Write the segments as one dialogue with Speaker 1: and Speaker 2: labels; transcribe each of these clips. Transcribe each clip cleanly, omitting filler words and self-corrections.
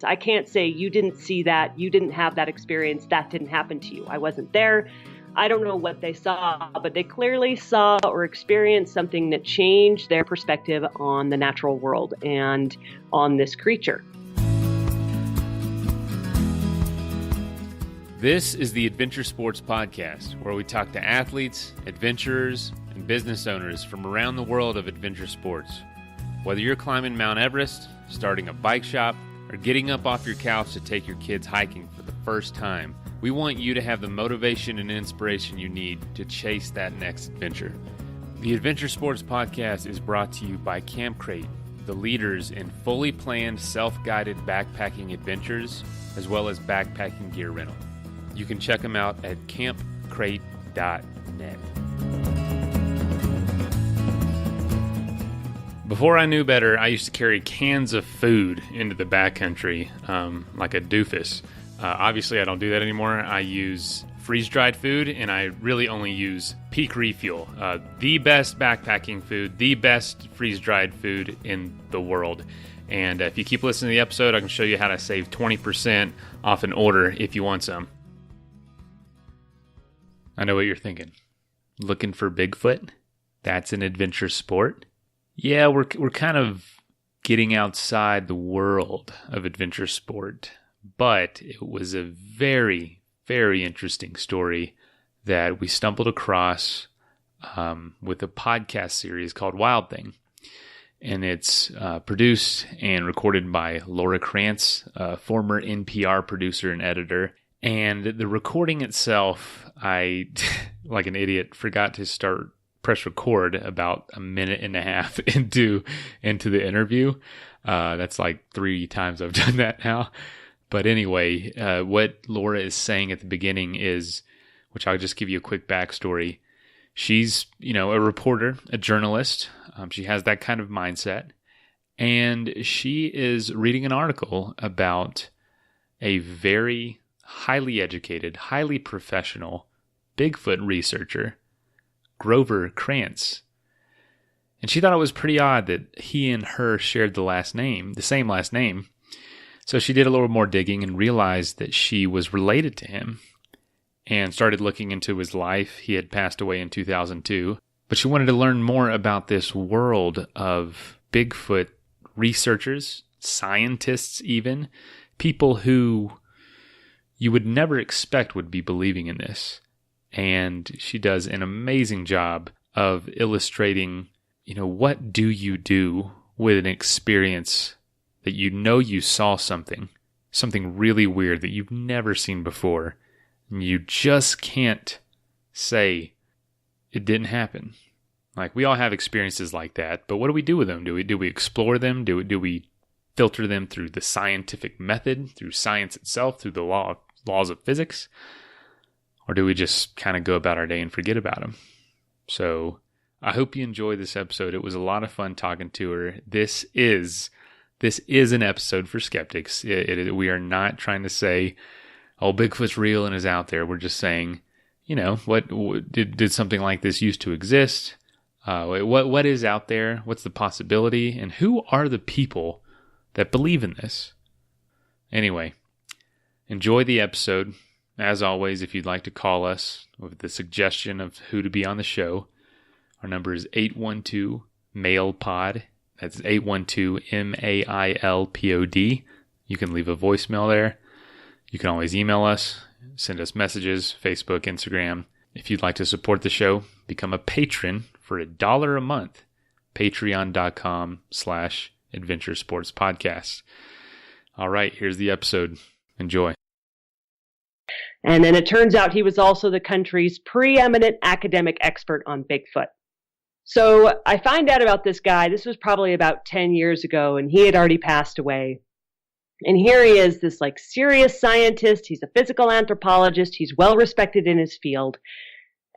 Speaker 1: I can't say you didn't see that, you didn't have that experience, that didn't happen to you. I wasn't there. I don't know what they saw, but they clearly saw or experienced something that changed their perspective on the natural world and on this creature.
Speaker 2: This is the Adventure Sports Podcast, where we talk to athletes, adventurers, and business owners from around the world of adventure sports. Whether you're climbing Mount Everest, starting a bike shop, or getting up off your couch to take your kids hiking for the first time, we want you to have the motivation and inspiration you need to chase that next adventure. The Adventure Sports Podcast is brought to you by Camp Crate, the leaders in fully planned, self-guided backpacking adventures, as well as backpacking gear rental. You can check them out at campcrate.net. Before I knew better, I used to carry cans of food into the backcountry like a doofus. Obviously, I don't do that anymore. I use freeze-dried food, and I really only use Peak Refuel. The best backpacking food, the best freeze-dried food in the world. And if you keep listening to the episode, I can show you how to save 20% off an order if you want some. I know what you're thinking. Looking for Bigfoot? That's an adventure sport? Yeah, we're kind of getting outside the world of adventure sport. But it was a very, very interesting story that we stumbled across with a podcast series called Wild Thing. And it's produced and recorded by Grover Krantz, a former NPR producer and editor. And the recording itself, I, like an idiot, forgot to press record about a minute and a half into the interview. That's like 3 times I've done that now. But anyway, what Laura is saying at the beginning is, which I'll just give you a quick backstory. She's, a reporter, a journalist. She has that kind of mindset. And she is reading an article about a very highly educated, highly professional Bigfoot researcher, Grover Krantz. And she thought it was pretty odd that he and her shared the same last name. So she did a little more digging and realized that she was related to him and started looking into his life. He had passed away in 2002, but she wanted to learn more about this world of Bigfoot researchers, scientists even, people who you would never expect would be believing in this. And she does an amazing job of illustrating, what do you do with an experience that you saw something really weird that you've never seen before, and you just can't say it didn't happen. Like, we all have experiences like that, but what do we do with them? Do we explore them? Do we filter them through the scientific method, through science itself, through the laws of physics? Or do we just kind of go about our day and forget about them? So I hope you enjoy this episode. It was a lot of fun talking to her. This is an episode for skeptics. We are not trying to say, oh, Bigfoot's real and is out there. We're just saying, what did something like this used to exist? What is out there? What's the possibility? And who are the people that believe in this? Anyway, enjoy the episode. As always, if you'd like to call us with the suggestion of who to be on the show, our number is 812-MAILPOD. That's 812-MAILPOD. You can leave a voicemail there. You can always email us, send us messages, Facebook, Instagram. If you'd like to support the show, become a patron for $1 a month. Patreon.com/Adventure Sports Podcast. All right, here's the episode. Enjoy.
Speaker 1: And then it turns out he was also the country's preeminent academic expert on Bigfoot. So I find out about this guy. This was probably about 10 years ago, and he had already passed away. And here he is, this serious scientist. He's a physical anthropologist. He's well respected in his field.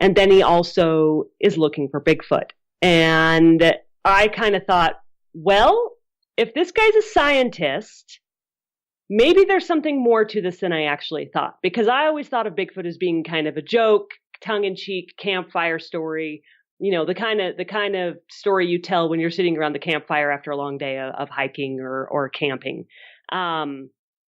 Speaker 1: And then he also is looking for Bigfoot. And I kind of thought, well, if this guy's a scientist, maybe there's something more to this than I actually thought. Because I always thought of Bigfoot as being kind of a joke, tongue-in-cheek campfire story. The kind of story you tell when you're sitting around the campfire after a long day of hiking or camping.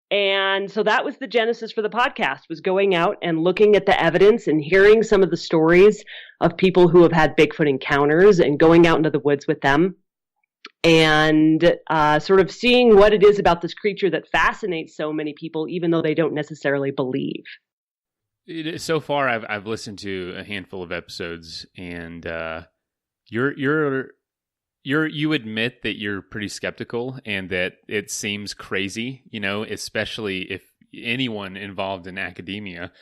Speaker 1: And so that was the genesis for the podcast, was going out and looking at the evidence and hearing some of the stories of people who have had Bigfoot encounters and going out into the woods with them and sort of seeing what it is about this creature that fascinates so many people, even though they don't necessarily believe.
Speaker 2: So far, I've listened to a handful of episodes, and you admit that you're pretty skeptical and that it seems crazy, especially if anyone involved in academia.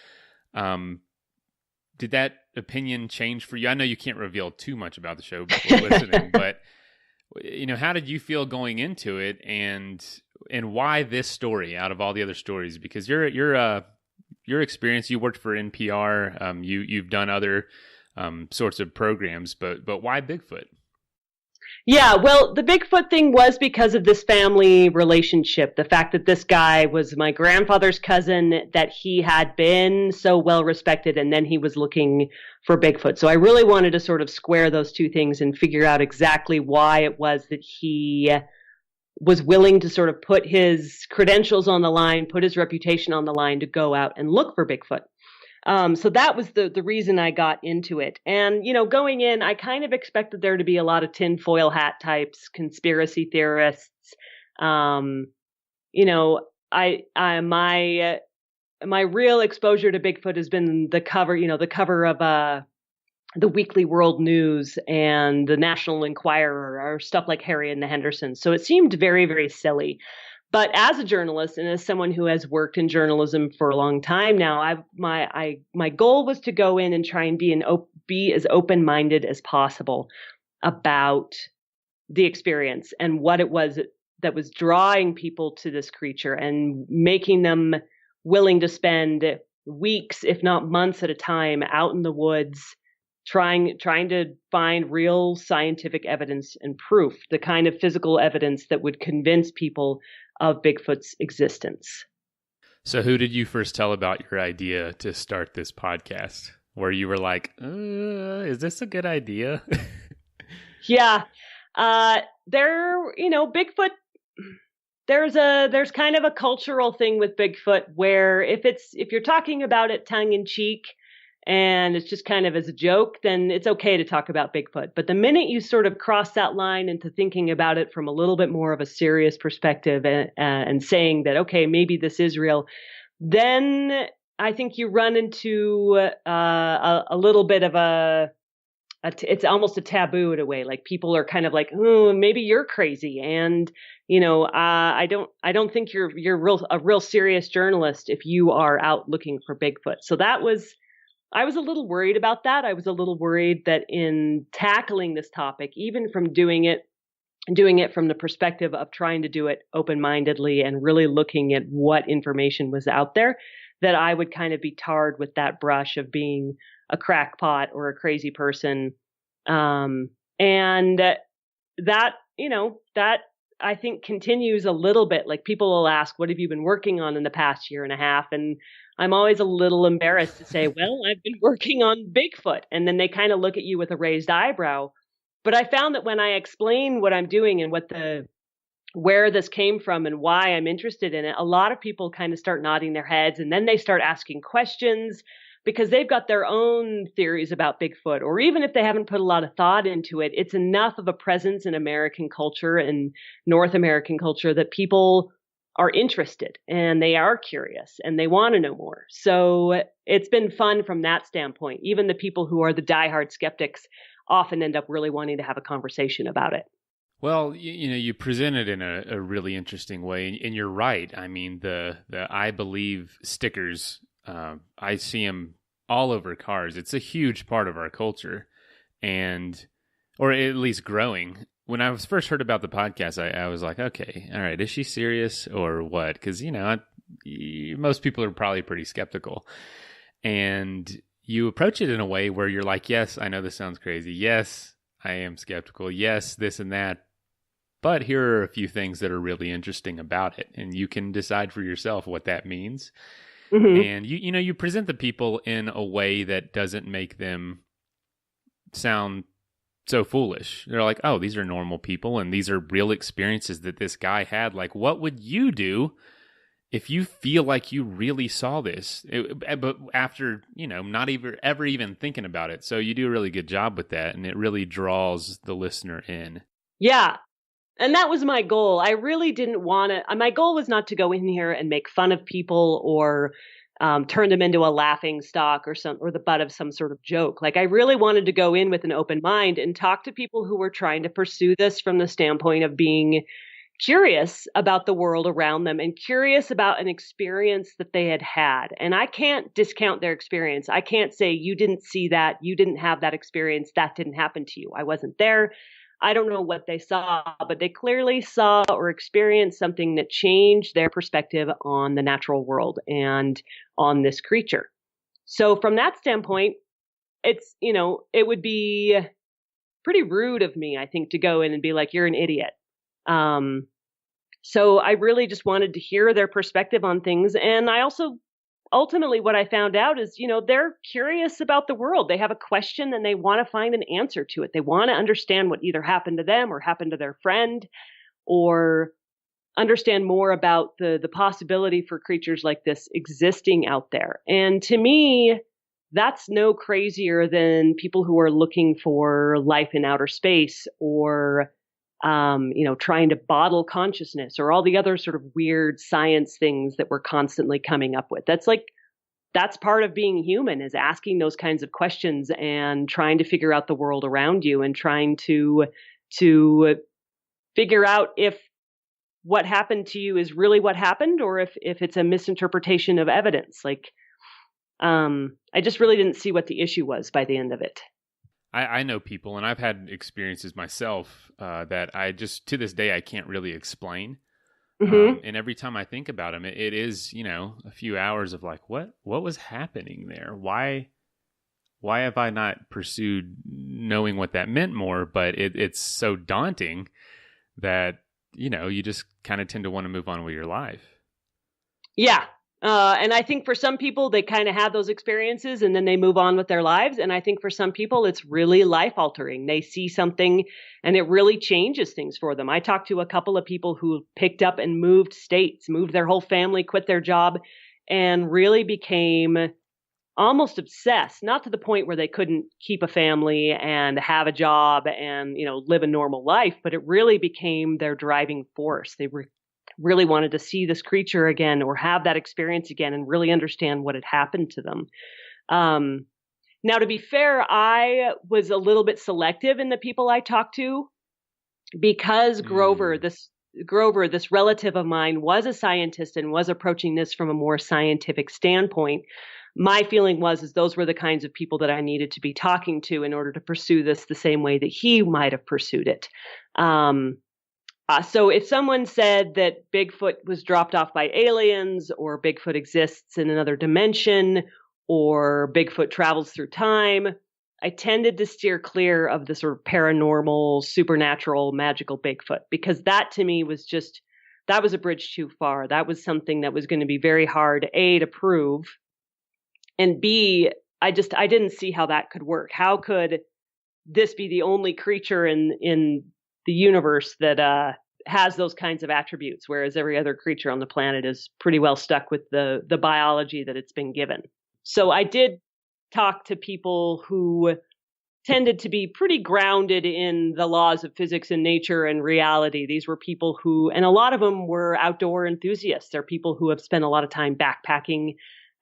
Speaker 2: Did that opinion change for you? I know you can't reveal too much about the show before listening, but how did you feel going into it, and why this story out of all the other stories? Because your experience, you worked for NPR, you've done other sorts of programs, but why Bigfoot?
Speaker 1: Yeah, well, the Bigfoot thing was because of this family relationship. The fact that this guy was my grandfather's cousin, that he had been so well respected, and then he was looking for Bigfoot. So I really wanted to sort of square those two things and figure out exactly why it was that he was willing to sort of put his credentials on the line, put his reputation on the line to go out and look for Bigfoot. So that was the reason I got into it. And, going in, I kind of expected there to be a lot of tinfoil hat types, conspiracy theorists. My real exposure to Bigfoot has been the cover of the Weekly World News and the National Enquirer, or stuff like Harry and the Hendersons. So it seemed very, very silly. But as a journalist and as someone who has worked in journalism for a long time now, my goal was to go in and try and be as open-minded as possible about the experience and what it was that was drawing people to this creature and making them willing to spend weeks, if not months at a time, out in the woods, trying to find real scientific evidence and proof, the kind of physical evidence that would convince people of Bigfoot's existence.
Speaker 2: So who did you first tell about your idea to start this podcast? Where you were like, is this a good idea?
Speaker 1: Yeah. Bigfoot, there's kind of a cultural thing with Bigfoot where if you're talking about it tongue in cheek and it's just kind of as a joke, then it's okay to talk about Bigfoot. But the minute you sort of cross that line into thinking about it from a little bit more of a serious perspective and saying that, okay, maybe this is real, then I think you run into a little bit of it's almost a taboo in a way. Like people are kind of like, oh, maybe you're crazy. And, I don't think you're a real serious journalist if you are out looking for Bigfoot. So I was a little worried about that. I was a little worried that in tackling this topic, even from doing it from the perspective of trying to do it open-mindedly and really looking at what information was out there, that I would kind of be tarred with that brush of being a crackpot or a crazy person. And that I think continues a little bit. Like people will ask, what have you been working on in the past year and a half? And I'm always a little embarrassed to say, well, I've been working on Bigfoot. And then they kind of look at you with a raised eyebrow. But I found that when I explain what I'm doing and where this came from and why I'm interested in it, a lot of people kind of start nodding their heads, and then they start asking questions because they've got their own theories about Bigfoot. Or even if they haven't put a lot of thought into it, it's enough of a presence in American culture and North American culture that people are interested and they are curious and they want to know more. So it's been fun from that standpoint. Even the people who are the diehard skeptics often end up really wanting to have a conversation about it.
Speaker 2: Well, you present it in a really interesting way, and you're right. I mean, the I believe stickers, I see them all over cars. It's a huge part of our culture, or at least growing. When I was first heard about the podcast, I was like, okay, all right, is she serious or what? Because, most people are probably pretty skeptical. And you approach it in a way where you're like, yes, I know this sounds crazy. Yes, I am skeptical. Yes, this and that. But here are a few things that are really interesting about it. And you can decide for yourself what that means. Mm-hmm. And, you present the people in a way that doesn't make them sound so foolish. They're like, oh, these are normal people and these are real experiences that this guy had. Like, what would you do if you feel like you really saw this, but after, not ever even thinking about it. So you do a really good job with that, and it really draws the listener in.
Speaker 1: Yeah. And that was my goal. I really didn't want to, my goal was not to go in here and make fun of people or turn them into a laughing stock or the butt of some sort of joke. Like, I really wanted to go in with an open mind and talk to people who were trying to pursue this from the standpoint of being curious about the world around them and curious about an experience that they had had. And I can't discount their experience. I can't say, you didn't see that, you didn't have that experience, that didn't happen to you. I wasn't there. I don't know what they saw, but they clearly saw or experienced something that changed their perspective on the natural world and on this creature. So from that standpoint, it's, it would be pretty rude of me, I think, to go in and be like, you're an idiot. So I really just wanted to hear their perspective on things. And I also, ultimately, what I found out is, they're curious about the world. They have a question and they want to find an answer to it. They want to understand what either happened to them or happened to their friend, or understand more about the possibility for creatures like this existing out there. And to me, that's no crazier than people who are looking for life in outer space, or trying to bottle consciousness, or all the other sort of weird science things that we're constantly coming up with. That's part of being human, is asking those kinds of questions and trying to figure out the world around you, and trying to figure out if what happened to you is really what happened, or if it's a misinterpretation of evidence. I just really didn't see what the issue was by the end of it.
Speaker 2: I know people, and I've had experiences myself that I just, to this day, I can't really explain.
Speaker 1: Mm-hmm.
Speaker 2: And every time I think about them, it is, a few hours of like, what was happening there? Why have I not pursued knowing what that meant more? But it's so daunting that, you just kind of tend to want to move on with your life.
Speaker 1: Yeah. And I think for some people, they kind of have those experiences and then they move on with their lives. And I think for some people, it's really life altering. They see something and it really changes things for them. I talked to a couple of people who picked up and moved states, moved their whole family, quit their job, and really became almost obsessed, not to the point where they couldn't keep a family and have a job and, live a normal life, but it really became their driving force. They really wanted to see this creature again, or have that experience again, and really understand what had happened to them. Now, to be fair, I was a little bit selective in the people I talked to, because Grover, this relative of mine, was a scientist and was approaching this from a more scientific standpoint. My feeling was those were the kinds of people that I needed to be talking to in order to pursue this the same way that he might have pursued it. So if someone said that Bigfoot was dropped off by aliens, or Bigfoot exists in another dimension, or Bigfoot travels through time, I tended to steer clear of the sort of paranormal, supernatural, magical Bigfoot, because that to me was that was a bridge too far. That was something that was going to be very hard, A, to prove, and B, I didn't see how that could work. How could this be the only creature in the universe that has those kinds of attributes, whereas every other creature on the planet is pretty well stuck with the biology that it's been given? So I did talk to people who tended to be pretty grounded in the laws of physics and nature and reality. These were people who, and a lot of them were outdoor enthusiasts. They're people who have spent a lot of time backpacking,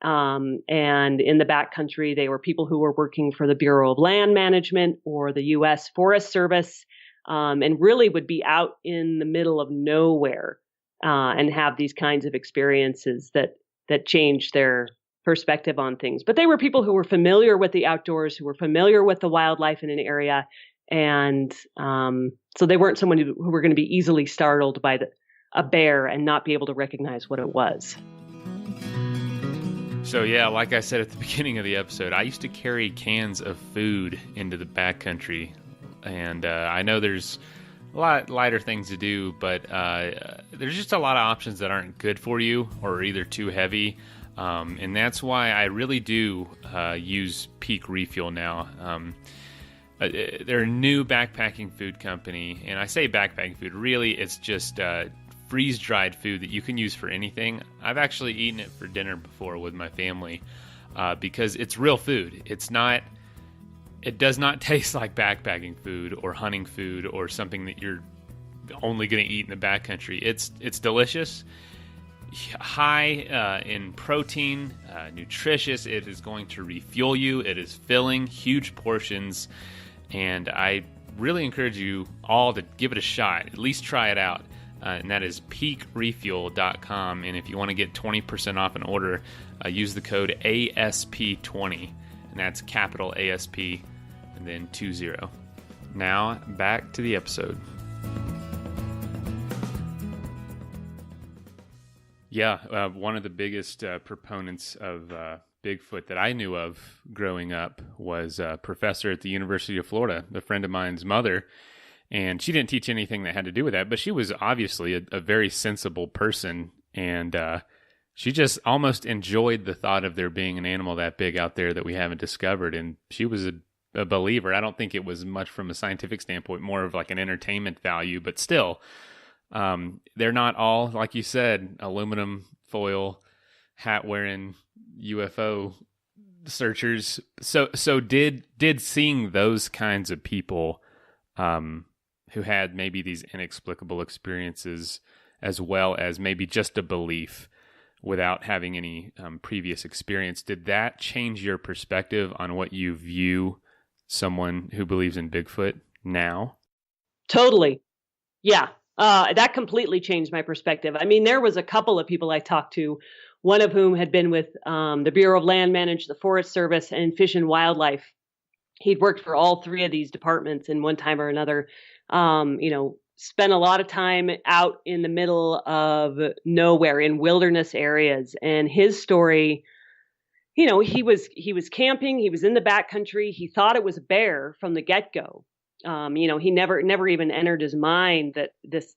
Speaker 1: and in the backcountry. They were people who were working for the Bureau of Land Management or the U.S. Forest Service, and really would be out in the middle of nowhere and have these kinds of experiences that change their perspective on things. But they were people who were familiar with the outdoors, who were familiar with the wildlife in an area, and so they weren't someone who were going to be easily startled by a bear and not be able to recognize what it was.
Speaker 2: So yeah, like I said at the beginning of the episode, I used to carry cans of food into the backcountry, and I know there's a lot lighter things to do, but there's just a lot of options that aren't good for you or are either too heavy, and that's why I really do use Peak Refuel now. They're a new backpacking food company, and I say backpacking food, really it's just freeze-dried food that you can use for anything. I've actually eaten it for dinner before with my family because it's real food. It does not taste like backpacking food or hunting food or something that you're only going to eat in the backcountry. It's delicious, high in protein, nutritious. It is going to refuel you. It is filling, huge portions, and I really encourage you all to give it a shot. At least try it out. And that is peakrefuel.com. And if you want to get 20% off an order, use the code ASP20. And that's capital ASP and then 20. Now, back to the episode. Yeah, one of the biggest proponents of Bigfoot that I knew of growing up was a professor at the University of Florida, a friend of mine's mother. And she didn't teach anything that had to do with that, but she was obviously a very sensible person. And she just almost enjoyed the thought of there being an animal that big out there that we haven't discovered. And she was a believer. I don't think it was much from a scientific standpoint, more of like an entertainment value, but still, they're not all, like you said, aluminum foil, hat wearing UFO searchers. So did seeing those kinds of people who had maybe these inexplicable experiences, as well as maybe just a belief without having any previous experience, did that change your perspective on what you view someone who believes in Bigfoot now?
Speaker 1: Totally. Yeah. That completely changed my perspective. I mean, there was a couple of people I talked to, one of whom had been with the Bureau of Land Management, the Forest Service, and Fish and Wildlife. He'd worked for all three of these departments in one time or another. Spent a lot of time out in the middle of nowhere in wilderness areas. And his story, he was camping. He was in the backcountry. He thought it was a bear from the get-go. He never even entered his mind that this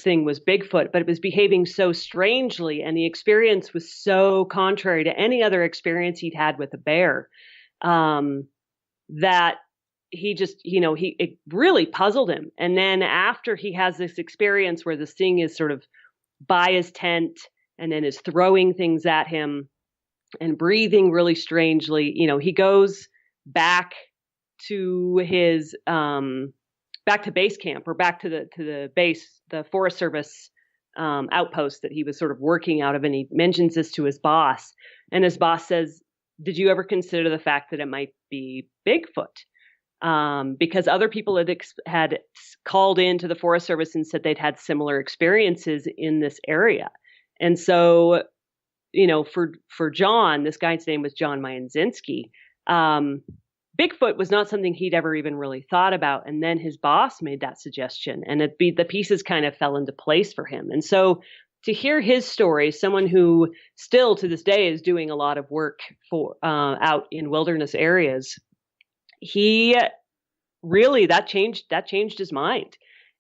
Speaker 1: thing was Bigfoot, but it was behaving so strangely, and the experience was so contrary to any other experience he'd had with a bear, that he just, it really puzzled him. And then after he has this experience where this thing is sort of by his tent and then is throwing things at him and breathing really strangely, he goes back to his back to base camp, or back to the base, the Forest Service outpost that he was sort of working out of, and he mentions this to his boss, and his boss says, "Did you ever consider the fact that it might be Bigfoot?" Because other people had called into the Forest Service and said they'd had similar experiences in this area, and so for John, this guy's name was John Mayanzinski. Bigfoot was not something he'd ever even really thought about. And then his boss made that suggestion, and the pieces kind of fell into place for him. And so to hear his story, someone who still to this day is doing a lot of work for out in wilderness areas, he really, that changed his mind.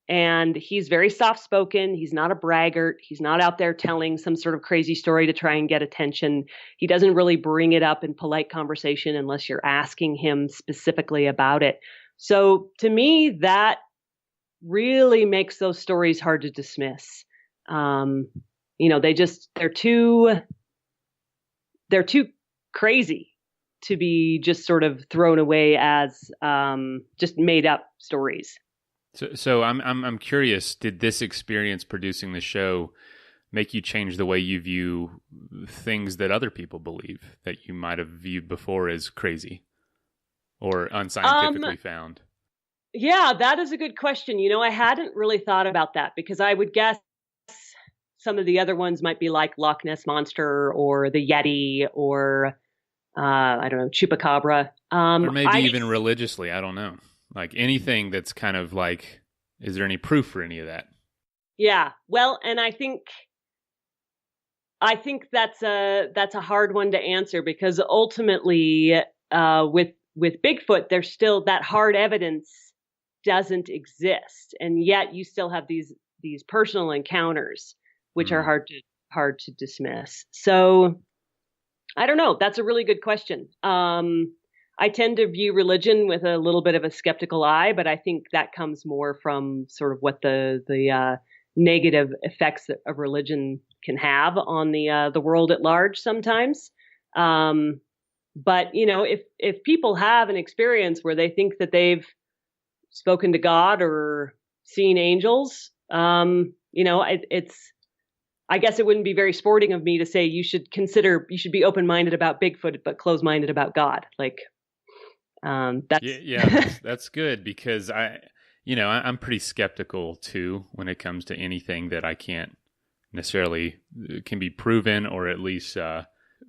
Speaker 1: And he's very soft-spoken. He's not a braggart. He's not out there telling some sort of crazy story to try and get attention. He doesn't really bring it up in polite conversation unless you're asking him specifically about it. So to me, that really makes those stories hard to dismiss. They're too crazy to be just sort of thrown away as just made up stories.
Speaker 2: So I'm curious, did this experience producing the show make you change the way you view things that other people believe that you might have viewed before as crazy or unscientifically found?
Speaker 1: Yeah, that is a good question. I hadn't really thought about that, because I would guess some of the other ones might be like Loch Ness Monster or the Yeti or, I don't know, Chupacabra.
Speaker 2: Or maybe even religiously, I don't know. Like anything that's kind of like, is there any proof for any of that?
Speaker 1: Yeah, well, and I think that's a hard one to answer, because ultimately, with Bigfoot, there's still that hard evidence doesn't exist, and yet you still have these personal encounters, which are hard to dismiss. So I don't know. That's a really good question. I tend to view religion with a little bit of a skeptical eye, but I think that comes more from sort of what the negative effects that a religion can have on the world at large sometimes. But if people have an experience where they think that they've spoken to God or seen angels, it's I guess it wouldn't be very sporting of me to say you should be open-minded about Bigfoot, but closed-minded about God. That's
Speaker 2: that's good, because I'm pretty skeptical too when it comes to anything that I can't necessarily can be proven, or at least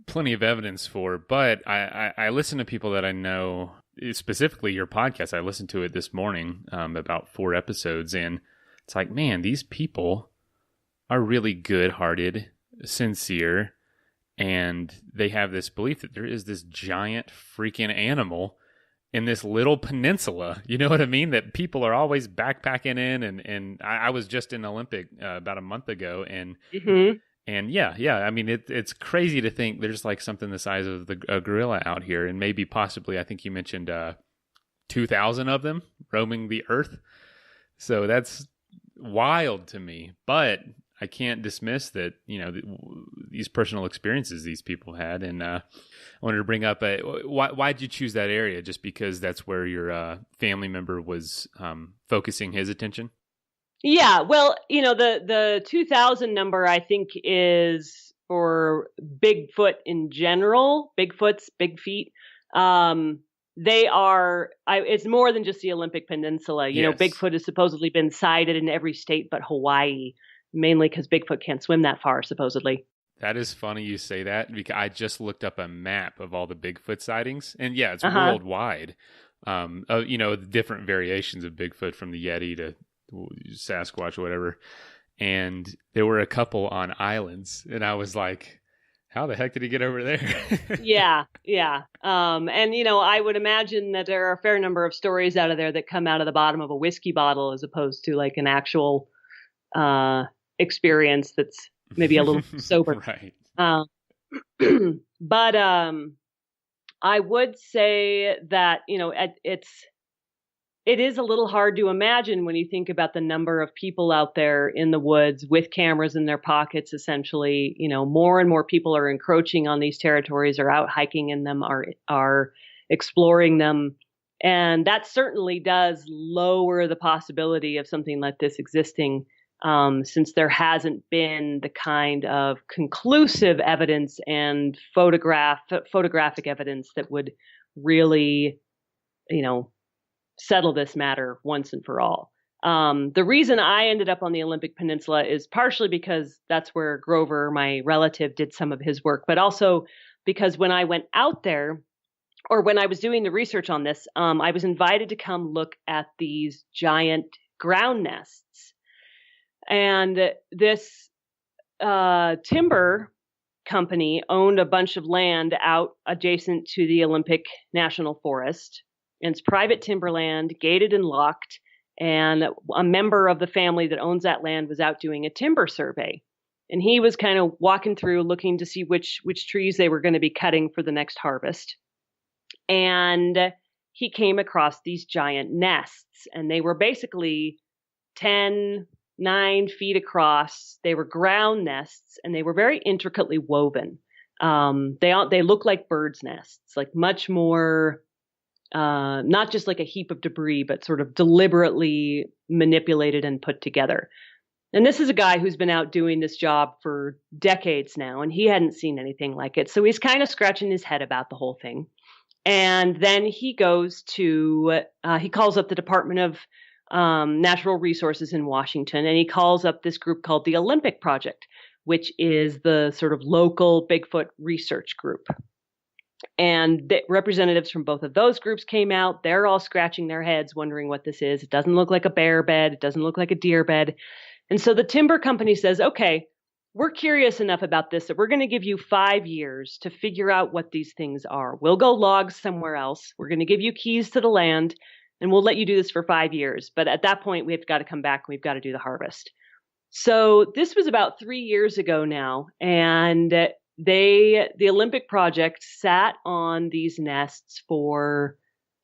Speaker 2: plenty of evidence for. But I listen to people that I know, specifically your podcast. I listened to it this morning, about 4 episodes, and it's like, man, these people are really good-hearted, sincere, and they have this belief that there is this giant freaking animal in this little peninsula. You know what I mean? That people are always backpacking in, and I was just in Olympic about a month ago, and I mean, it's crazy to think there's like something the size of a gorilla out here, and maybe possibly, I think you mentioned 2,000 of them roaming the earth. So that's wild to me, but I can't dismiss that, these personal experiences these people had. And I wanted to bring up, why did you choose that area? Just because that's where your family member was focusing his attention?
Speaker 1: Yeah, well, the 2,000 number, I think, is for Bigfoot in general. Bigfoots, big feet. It's more than just the Olympic Peninsula.
Speaker 2: Yes.
Speaker 1: Bigfoot has supposedly been sighted in every state but Hawaii, mainly because Bigfoot can't swim that far, supposedly.
Speaker 2: That is funny you say that, because I just looked up a map of all the Bigfoot sightings, and yeah, it's worldwide. The different variations of Bigfoot, from the Yeti to Sasquatch or whatever. And there were a couple on islands, and I was like, how the heck did he get over there?
Speaker 1: Yeah. And, I would imagine that there are a fair number of stories out of there that come out of the bottom of a whiskey bottle, as opposed to like an actual experience that's maybe a little sober.
Speaker 2: Right.
Speaker 1: But I would say that, it is a little hard to imagine when you think about the number of people out there in the woods with cameras in their pockets, essentially. More and more people are encroaching on these territories, are out hiking in them, are exploring them. And that certainly does lower the possibility of something like this existing, since there hasn't been the kind of conclusive evidence and photographic evidence that would really, settle this matter once and for all. The reason I ended up on the Olympic Peninsula is partially because that's where Grover, my relative, did some of his work, but also because when I went out there, or when I was doing the research on this, I was invited to come look at these giant ground nests. And this timber company owned a bunch of land out adjacent to the Olympic National Forest. And it's private timberland, gated and locked. And a member of the family that owns that land was out doing a timber survey. And he was kind of walking through looking to see which trees they were going to be cutting for the next harvest. And he came across these giant nests. And they were basically 9 feet across. They were ground nests, and they were very intricately woven. They look like birds' nests, like much more... not just like a heap of debris, but sort of deliberately manipulated and put together. And this is a guy who's been out doing this job for decades now, and he hadn't seen anything like it. So he's kind of scratching his head about the whole thing. And then he goes to, he calls up the Department of Natural Resources in Washington, and he calls up this group called the Olympic Project, which is the sort of local Bigfoot research group. And the representatives from both of those groups came out. They're all scratching their heads, wondering what this is. It doesn't look like a bear bed. It doesn't look like a deer bed. And so the timber company says, okay, we're curious enough about this that we're going to give you 5 years to figure out what these things are. We'll go log somewhere else. We're going to give you keys to the land, and we'll let you do this for 5 years. But at that point, we've got to come back. We've got to do the harvest. So this was about 3 years ago now. And the Olympic Project sat on these nests for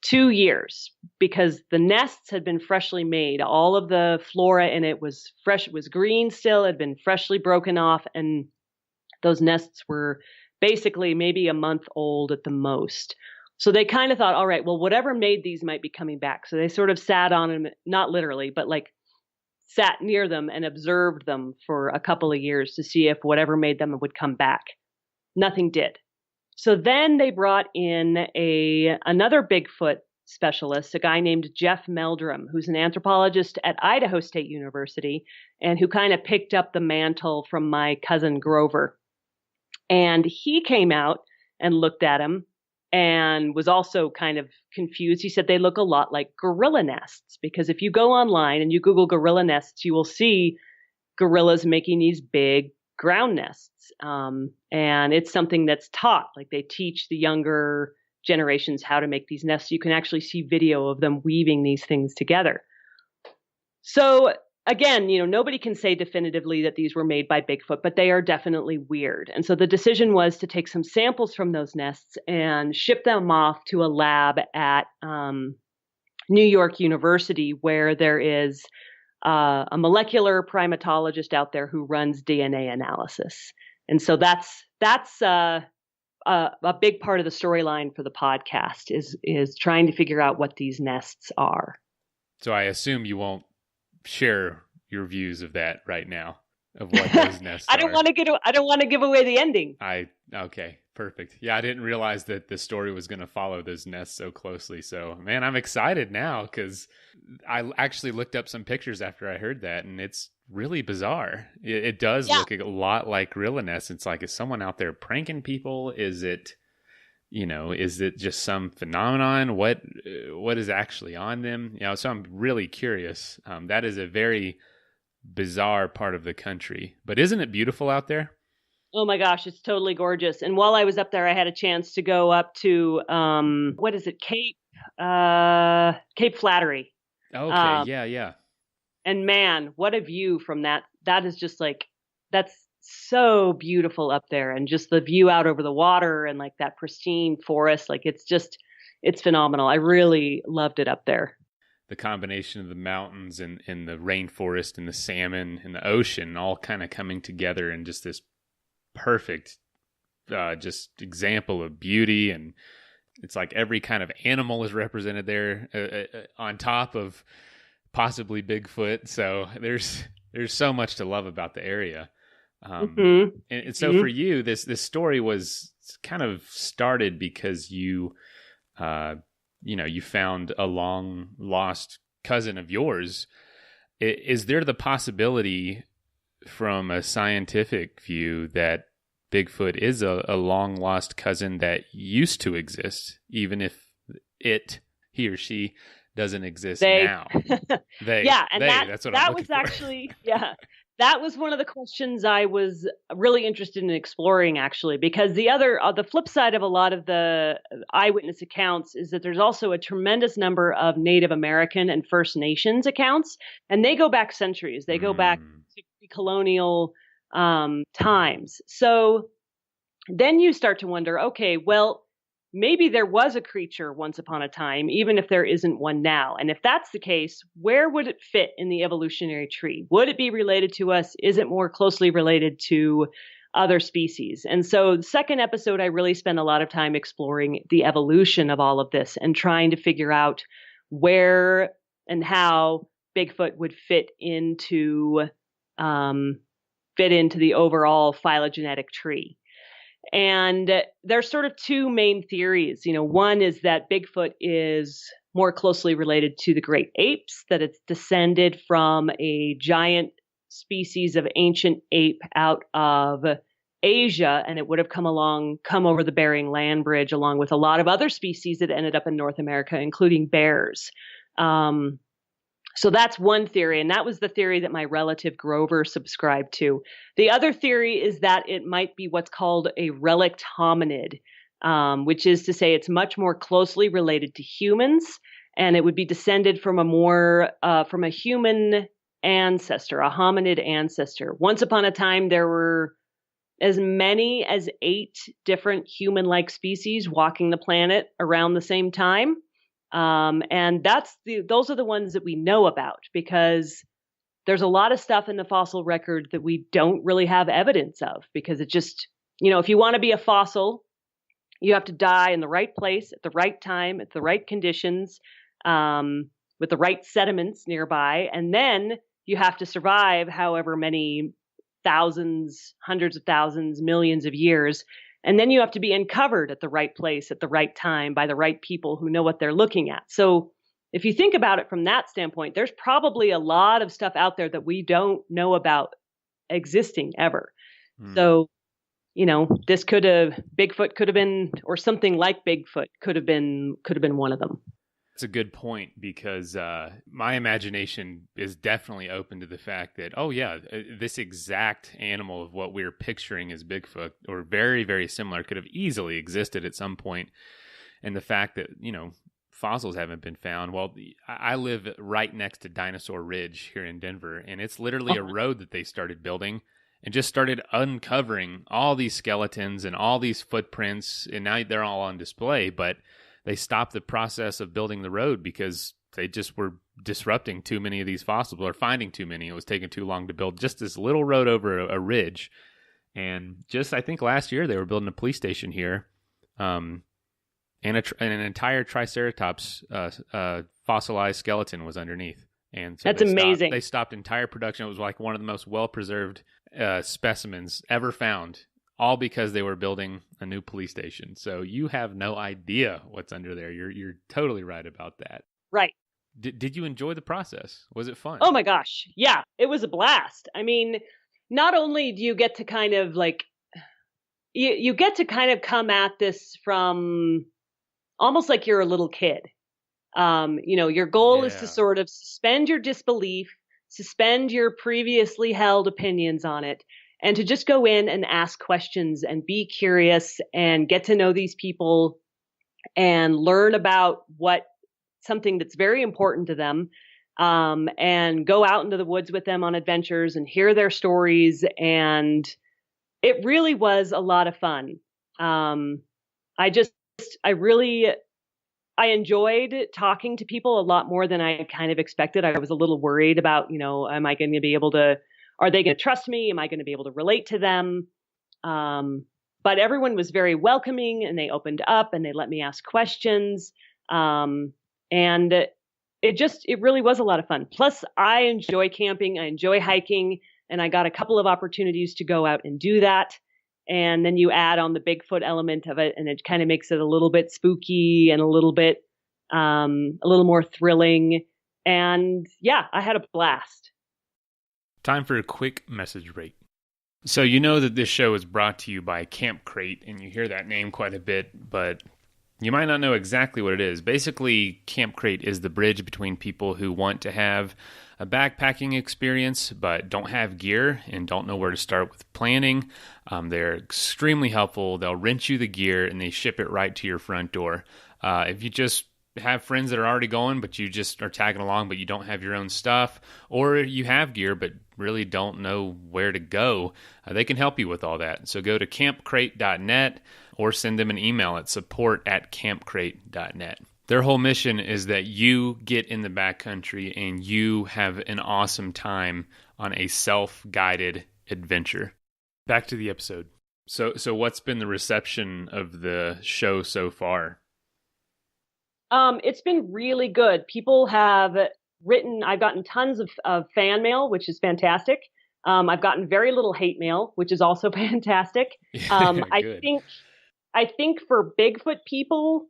Speaker 1: 2 years because the nests had been freshly made. All of the flora in it was fresh. It was green still, had been freshly broken off. And those nests were basically maybe a month old at the most. So they kind of thought, all right, well, whatever made these might be coming back. So they sort of sat on them, not literally, but like sat near them and observed them for a couple of years to see if whatever made them would come back. Nothing did. So then they brought in another Bigfoot specialist, a guy named Jeff Meldrum, who's an anthropologist at Idaho State University and who kind of picked up the mantle from my cousin Grover. And he came out and looked at him and was also kind of confused. He said they look a lot like gorilla nests, because if you go online and you Google gorilla nests, you will see gorillas making these big ground nests. And it's something that's taught, like they teach the younger generations how to make these nests. You can actually see video of them weaving these things together. So again, nobody can say definitively that these were made by Bigfoot, but they are definitely weird. And so the decision was to take some samples from those nests and ship them off to a lab at New York University, where there is a molecular primatologist out there who runs DNA analysis. And so that's a big part of the storyline for the podcast is trying to figure out what these nests are.
Speaker 2: So I assume you won't share your views of that right now, of what those nests
Speaker 1: I don't want to give away the ending.
Speaker 2: Okay, perfect. Yeah, I didn't realize that the story was going to follow those nests so closely. So, man, I'm excited now because I actually looked up some pictures after I heard that, and it's really bizarre. It does look a lot like gorilla nests. It's like, is someone out there pranking people? Is it just some phenomenon? What is actually on them? So I'm really curious. That is a very bizarre part of the country, but isn't it beautiful out there?
Speaker 1: Oh my gosh, it's totally gorgeous. And while I was up there, I had a chance to go up to what is it, Cape Flattery.
Speaker 2: Okay, yeah.
Speaker 1: And man, what a view from that. That is just like, that's so beautiful up there, and just the view out over the water and like that pristine forest, like it's phenomenal. I really loved it up there.
Speaker 2: The combination of the mountains and the rainforest and the salmon and the ocean all kind of coming together in just this perfect just example of beauty. And it's like every kind of animal is represented there on top of possibly Bigfoot. So there's so much to love about the area. And so for you, this story was kind of started because you found a long lost cousin of yours. Is there the possibility from a scientific view that Bigfoot is a long lost cousin that used to exist, even if he or she doesn't exist now? That was one of the questions I was really interested in exploring, actually, because the flip side of a lot of the eyewitness accounts is that there's also a tremendous number of Native American and First Nations accounts, and they go back centuries. They go back to colonial times. So then you start to wonder, okay, well, maybe there was a creature once upon a time, even if there isn't one now. And if that's the case, where would it fit in the evolutionary tree? Would it be related to us? Is it more closely related to other species? And so the second episode, I really spent a lot of time exploring the evolution of all of this and trying to figure out where and how Bigfoot would fit into the overall phylogenetic tree. And there's sort of two main theories. One is that Bigfoot is more closely related to the great apes, that it's descended from a giant species of ancient ape out of Asia, and it would have come over the Bering Land Bridge along with a lot of other species that ended up in North America, including bears. So that's one theory, and that was the theory that my relative Grover subscribed to. The other theory is that it might be what's called a relict hominid, which is to say it's much more closely related to humans, and it would be descended from from a human ancestor, a hominid ancestor. Once upon a time, there were as many as 8 different human-like species walking the planet around the same time.
Speaker 1: And those are the ones that we know about, because there's a lot of stuff in the fossil record that we don't really have evidence of, because it just, if you want to be a fossil, you have to die in the right place at the right time, at the right conditions, with the right sediments nearby. And then you have to survive however many thousands, hundreds of thousands, millions of years. And then you have to be uncovered at the right place at the right time by the right people who know what they're looking at. So if you think about it from that standpoint, there's probably a lot of stuff out there that we don't know about existing ever. So, Bigfoot could have been, or something like Bigfoot could have been one of them.
Speaker 2: That's a good point, because my imagination is definitely open to the fact that, oh yeah, this exact animal of what we're picturing as Bigfoot, or very, very similar, could have easily existed at some point. And the fact that, fossils haven't been found. Well, I live right next to Dinosaur Ridge here in Denver, and it's literally a road that they started building and just started uncovering all these skeletons and all these footprints, and now they're all on display, but they stopped the process of building the road because they just were disrupting too many of these fossils, or finding too many. It was taking too long to build just this little road over a ridge. And just, I think last year they were building a police station here, and an entire Triceratops fossilized skeleton was underneath. And so
Speaker 1: that's amazing.
Speaker 2: They stopped entire production. It was like one of the most well-preserved specimens ever found, all because they were building a new police station. So you have no idea what's under there. You're totally right about that.
Speaker 1: Right.
Speaker 2: Did you enjoy the process? Was it fun?
Speaker 1: Oh my gosh. Yeah, it was a blast. I mean, not only do you get to kind of you get to kind of come at this from almost like you're a little kid. Your goal is to sort of suspend your disbelief, suspend your previously held opinions on it, and to just go in and ask questions and be curious and get to know these people and learn about something that's very important to them, and go out into the woods with them on adventures and hear their stories. And it really was a lot of fun. I enjoyed talking to people a lot more than I kind of expected. I was a little worried about, are they going to trust me? Am I going to be able to relate to them? But everyone was very welcoming, and they opened up and they let me ask questions. And it really was a lot of fun. Plus, I enjoy camping. I enjoy hiking, and I got a couple of opportunities to go out and do that. And then you add on the Bigfoot element of it, and it kind of makes it a little bit spooky and a little more thrilling. And yeah, I had a blast.
Speaker 2: Time for a quick message break. So you know that this show is brought to you by Camp Crate, and you hear that name quite a bit, but you might not know exactly what it is. Basically, Camp Crate is the bridge between people who want to have a backpacking experience but don't have gear and don't know where to start with planning. They're extremely helpful. They'll rent you the gear and they ship it right to your front door. If you just have friends that are already going, but you just are tagging along, but you don't have your own stuff, or you have gear but really don't know where to go, they can help you with all that. So go to campcrate.net or send them an email at support@campcrate.net. Their whole mission is that you get in the backcountry and you have an awesome time on a self-guided adventure. Back to the episode. So what's been the reception of the show so far?
Speaker 1: It's been really good. People have written, I've gotten tons of fan mail, which is fantastic. I've gotten very little hate mail, which is also fantastic. I think for Bigfoot people,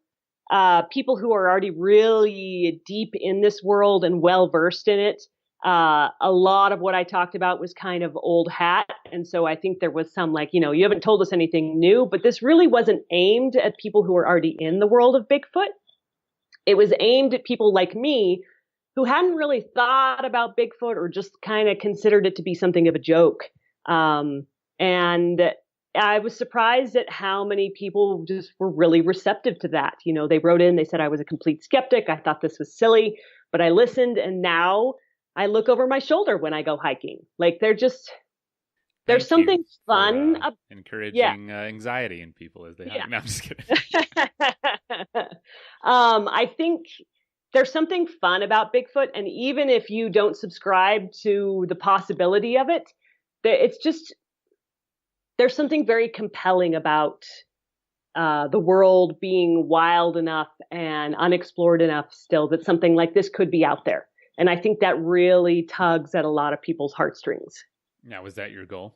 Speaker 1: people who are already really deep in this world and well versed in it, a lot of what I talked about was kind of old hat. And so I think there was some you haven't told us anything new, but this really wasn't aimed at people who were already in the world of Bigfoot. It was aimed at people like me who hadn't really thought about Bigfoot or just kind of considered it to be something of a joke. And I was surprised at how many people just were really receptive to that. They wrote in, they said I was a complete skeptic. I thought this was silly, but I listened, and now I look over my shoulder when I go hiking. There's
Speaker 2: Thank you
Speaker 1: something
Speaker 2: for
Speaker 1: fun. Yeah.
Speaker 2: encouraging anxiety in people as they
Speaker 1: Yeah.
Speaker 2: hike. No, I'm just kidding.
Speaker 1: I think there's something fun about Bigfoot, and even if you don't subscribe to the possibility of it, it's just there's something very compelling about the world being wild enough and unexplored enough still that something like this could be out there. And I think that really tugs at a lot of people's heartstrings.
Speaker 2: Now, was that your goal?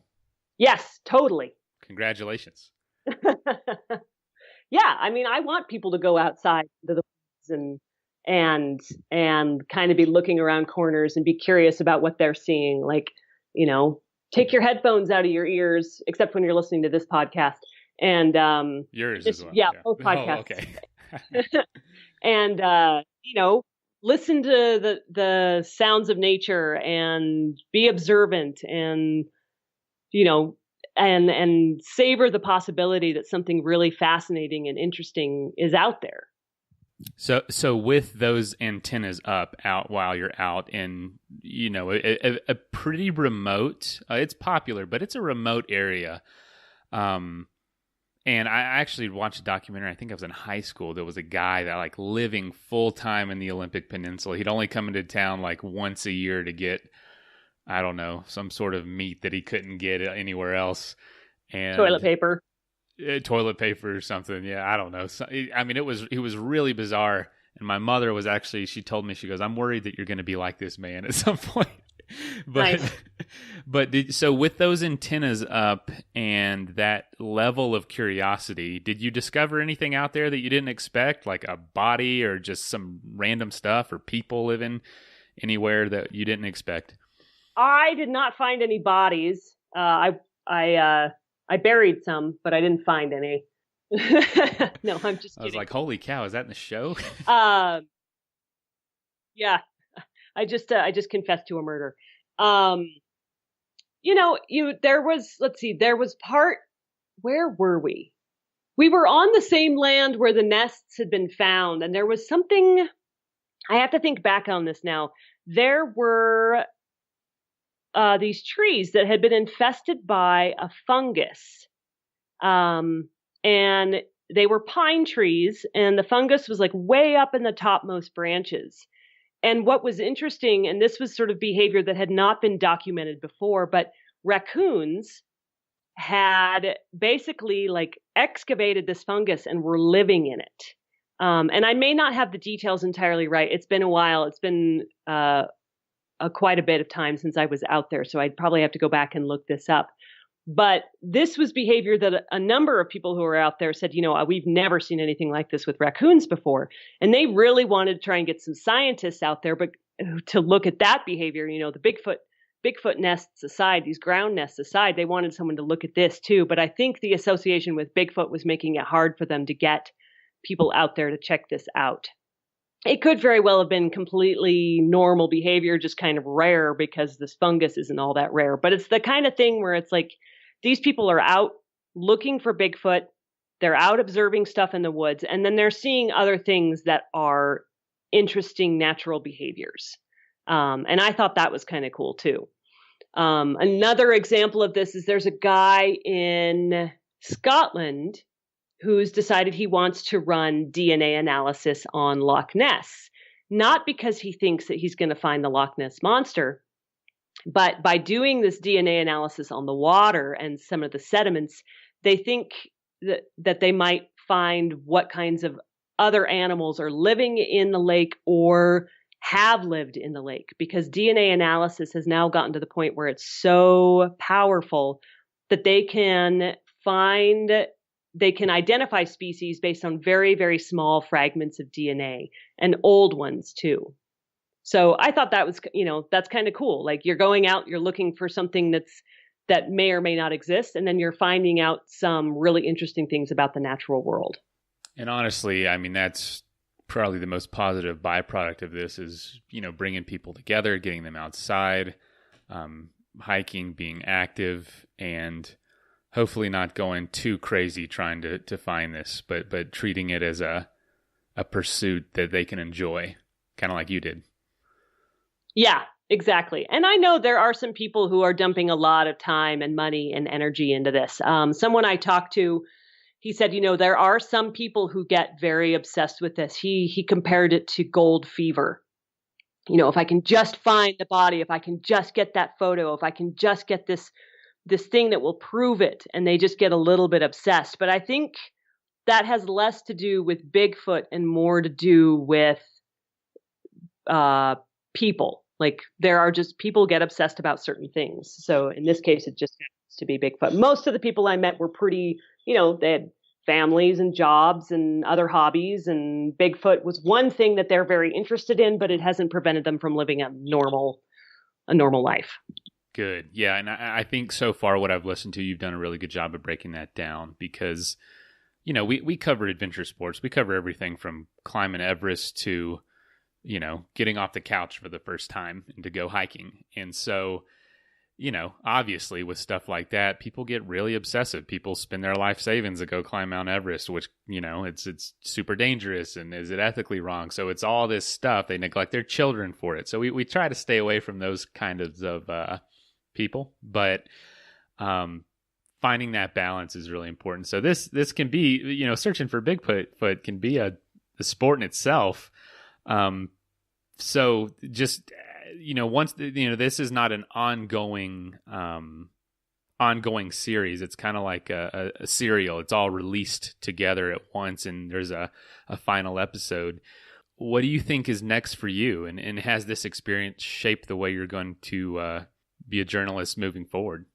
Speaker 1: Yes, totally.
Speaker 2: Congratulations.
Speaker 1: Yeah, I mean, I want people to go outside to the woods and kind of be looking around corners and be curious about what they're seeing. Like, you know, take your headphones out of your ears, except when you're listening to this podcast. And
Speaker 2: Yours
Speaker 1: just
Speaker 2: as well.
Speaker 1: yeah,
Speaker 2: Yeah.
Speaker 1: both
Speaker 2: Oh,
Speaker 1: podcasts.
Speaker 2: okay.
Speaker 1: And you know, listen to the sounds of nature and be observant and you know and savor the possibility that something really fascinating and interesting is out there.
Speaker 2: So with those antennas up out while you're out in, you know, a pretty remote, it's popular, but it's a remote area. And I actually watched a documentary, I think I was in high school. There was a guy that like living full time in the Olympic Peninsula. He'd only come into town like once a year to get, I don't know, some sort of meat that he couldn't get anywhere else. And
Speaker 1: Toilet paper.
Speaker 2: Toilet paper or something. Yeah, I don't know. So, I mean, it was really bizarre. And my mother was actually, she told me, she goes, I'm worried that you're going to be like this man at some point. But
Speaker 1: Nice.
Speaker 2: so with those antennas up and that level of curiosity, did you discover anything out there that you didn't expect, like a body or just some random stuff or people living anywhere that you didn't expect?
Speaker 1: I did not find any bodies. I buried some, but I didn't find any. No, I'm just
Speaker 2: I was
Speaker 1: kidding.
Speaker 2: like, holy cow, is that in the show?
Speaker 1: Yeah, I just confessed to a murder. You know, there was, let's see, there was part, where were we? We were on the same land where the nests had been found, and there was something, I have to think back on this now. There were these trees that had been infested by a fungus. And they were pine trees, and the fungus was like way up in the topmost branches. And what was interesting, and this was sort of behavior that had not been documented before, but raccoons had basically like excavated this fungus and were living in it. And I may not have the details entirely right. It's been a while. It's been quite a bit of time since I was out there, so I'd probably have to go back and look this up. But this was behavior that a number of people who were out there said, you know, we've never seen anything like this with raccoons before. And they really wanted to try and get some scientists out there, but to look at that behavior, you know, the Bigfoot nests aside, these ground nests aside, they wanted someone to look at this too. But I think the association with Bigfoot was making it hard for them to get people out there to check this out. It could very well have been completely normal behavior, just kind of rare because this fungus isn't all that rare. But it's the kind of thing where it's like these people are out looking for Bigfoot. They're out observing stuff in the woods, and then they're seeing other things that are interesting natural behaviors. And I thought that was kind of cool too. Another example of this is there's a guy in Scotland who's decided he wants to run DNA analysis on Loch Ness, not because he thinks that he's going to find the Loch Ness monster, but by doing this DNA analysis on the water and some of the sediments, they think that they might find what kinds of other animals are living in the lake or have lived in the lake, because DNA analysis has now gotten to the point where it's so powerful that they can identify species based on very, very small fragments of DNA, and old ones too. So I thought that was, you know, that's kind of cool. Like you're going out, you're looking for something that may or may not exist, and then you're finding out some really interesting things about the natural world.
Speaker 2: And honestly, I mean, that's probably the most positive byproduct of this is, you know, bringing people together, getting them outside, hiking, being active, and hopefully not going too crazy trying to find this, but treating it as a pursuit that they can enjoy, kind of like you did.
Speaker 1: Yeah, Exactly. And I know there are some people who are dumping a lot of time and money and energy into this. Someone I talked to, he said, there are some people who get very obsessed with this. He compared it to gold fever. If I can just find the body, if I can just get that photo, if I can just get this thing that will prove it, and they just get a little bit obsessed. But I think that has less to do with Bigfoot and more to do with people. Like there are just people get obsessed about certain things. So in this case, it just happens to be Bigfoot. Most of the people I met were pretty, they had families and jobs and other hobbies. And Bigfoot was one thing that they're very interested in, but it hasn't prevented them from living a normal life.
Speaker 2: Good. Yeah. And I think so far what I've listened to, you've done a really good job of breaking that down because, we cover adventure sports. We cover everything from climbing Everest to getting off the couch for the first time and to go hiking. And so, obviously with stuff like that, people get really obsessive. People spend their life savings to go climb Mount Everest, which, it's super dangerous. And is it ethically wrong? So it's all this stuff. They neglect their children for it. So we try to stay away from those kinds of people. But finding that balance is really important. So this can be, searching for Bigfoot can be a sport in itself. So just, once, this is not an ongoing series. It's kind of like a serial. It's all released together at once and there's a final episode. What do you think is next for you? And has this experience shaped the way you're going to be a journalist moving forward?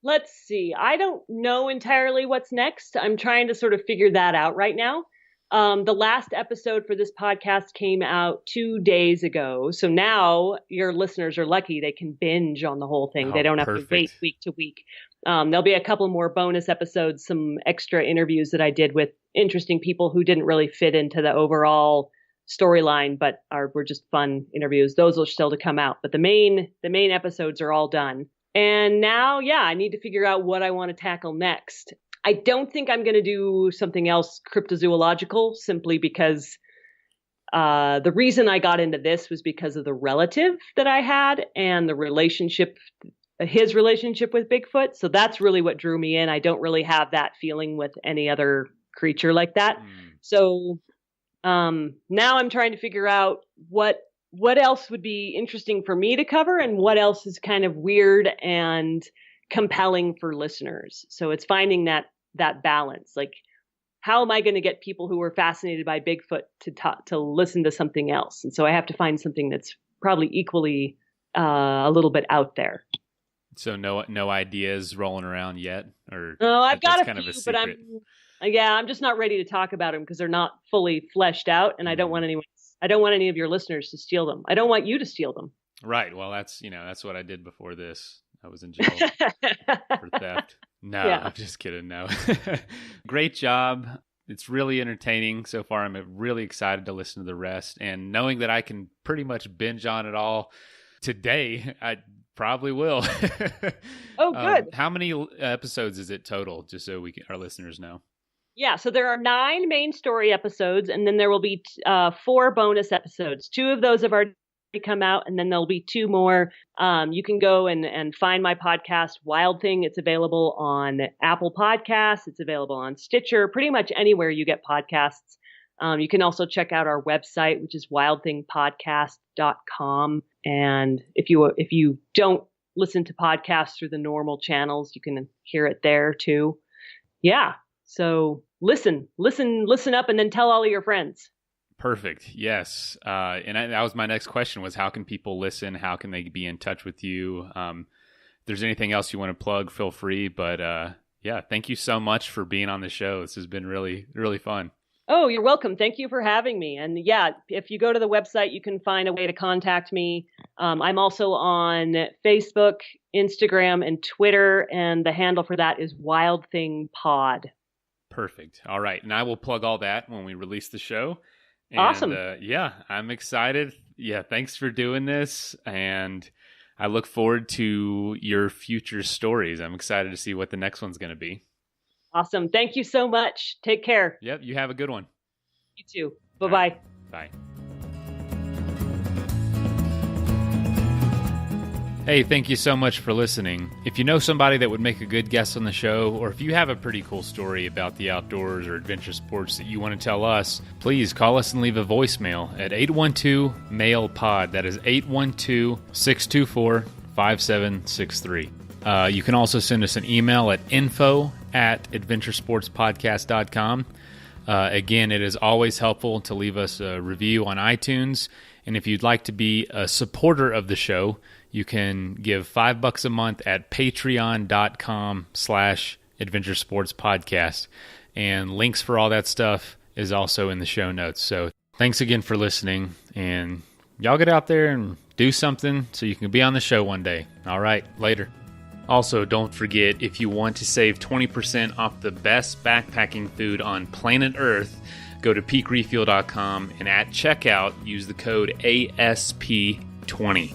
Speaker 1: Let's see. I don't know entirely what's next. I'm trying to sort of figure that out right now. The last episode for this podcast came out 2 days ago. So now your listeners are lucky. They can binge on the whole thing. They don't have to wait week to week. There'll be a couple more bonus episodes, some extra interviews that I did with interesting people who didn't really fit into the overall storyline, but were just fun interviews. Those are still to come out. But the main episodes are all done. And now, I need to figure out what I want to tackle next. I don't think I'm going to do something else cryptozoological simply because the reason I got into this was because of the relative that I had and his relationship with Bigfoot. So that's really what drew me in. I don't really have that feeling with any other creature like that. So now I'm trying to figure out what else would be interesting for me to cover and what else is kind of weird and compelling for listeners. So it's finding that balance. Like, how am I going to get people who are fascinated by Bigfoot to listen to something else? And so I have to find something that's probably equally a little bit out there.
Speaker 2: So no ideas rolling around yet, or
Speaker 1: no? I've got a few,
Speaker 2: but
Speaker 1: I'm just not ready to talk about them because they're not fully fleshed out, and I don't want any of your listeners to steal them. I don't want you to steal them.
Speaker 2: Right. Well, that's what I did before this. I was in jail for theft. No, yeah. I'm just kidding. No. Great job. It's really entertaining so far. I'm really excited to listen to the rest. And knowing that I can pretty much binge on it all today, I probably will.
Speaker 1: Oh, good.
Speaker 2: How many episodes is it total, just so our listeners know?
Speaker 1: Yeah, so there are 9 main story episodes, and then there will be 4 bonus episodes. 2 of those have already come out, and then there'll be 2 more. You can go and find my podcast, Wild Thing. It's available on Apple Podcasts. It's available on Stitcher, pretty much anywhere you get podcasts. You can also check out our website, which is wildthingpodcast.com. And if you don't listen to podcasts through the normal channels, you can hear it there too. Yeah. So listen up, and then tell all of your friends.
Speaker 2: Perfect. Yes. That was my next question, was how can people listen? How can they be in touch with you? If there's anything else you want to plug, feel free. But thank you so much for being on the show. This has been really, really fun.
Speaker 1: Oh, you're welcome. Thank you for having me. And if you go to the website, you can find a way to contact me. I'm also on Facebook, Instagram, and Twitter. And the handle for that is Wild Thing Pod.
Speaker 2: Perfect. All right. And I will plug all that when we release the show. And,
Speaker 1: awesome.
Speaker 2: I'm excited. Yeah, thanks for doing this. And I look forward to your future stories. I'm excited to see what the next one's going to be.
Speaker 1: Awesome. Thank you so much. Take care.
Speaker 2: Yep. You have a good one.
Speaker 1: You too. Bye-bye.
Speaker 2: Bye. Hey, thank you so much for listening. If you know somebody that would make a good guest on the show, or if you have a pretty cool story about the outdoors or adventure sports that you want to tell us, please call us and leave a voicemail at 812-MAIL-POD. That is 812-624-5763. You can also send us an email at info@adventuresportspodcast.com. Again, it is always helpful to leave us a review on iTunes. And if you'd like to be a supporter of the show, you can give $5 a month at patreon.com/adventuresportspodcast. And links for all that stuff is also in the show notes. So thanks again for listening. And y'all get out there and do something so you can be on the show one day. All right, later. Also, don't forget, if you want to save 20% off the best backpacking food on planet Earth, go to peakrefuel.com and at checkout, use the code ASP20.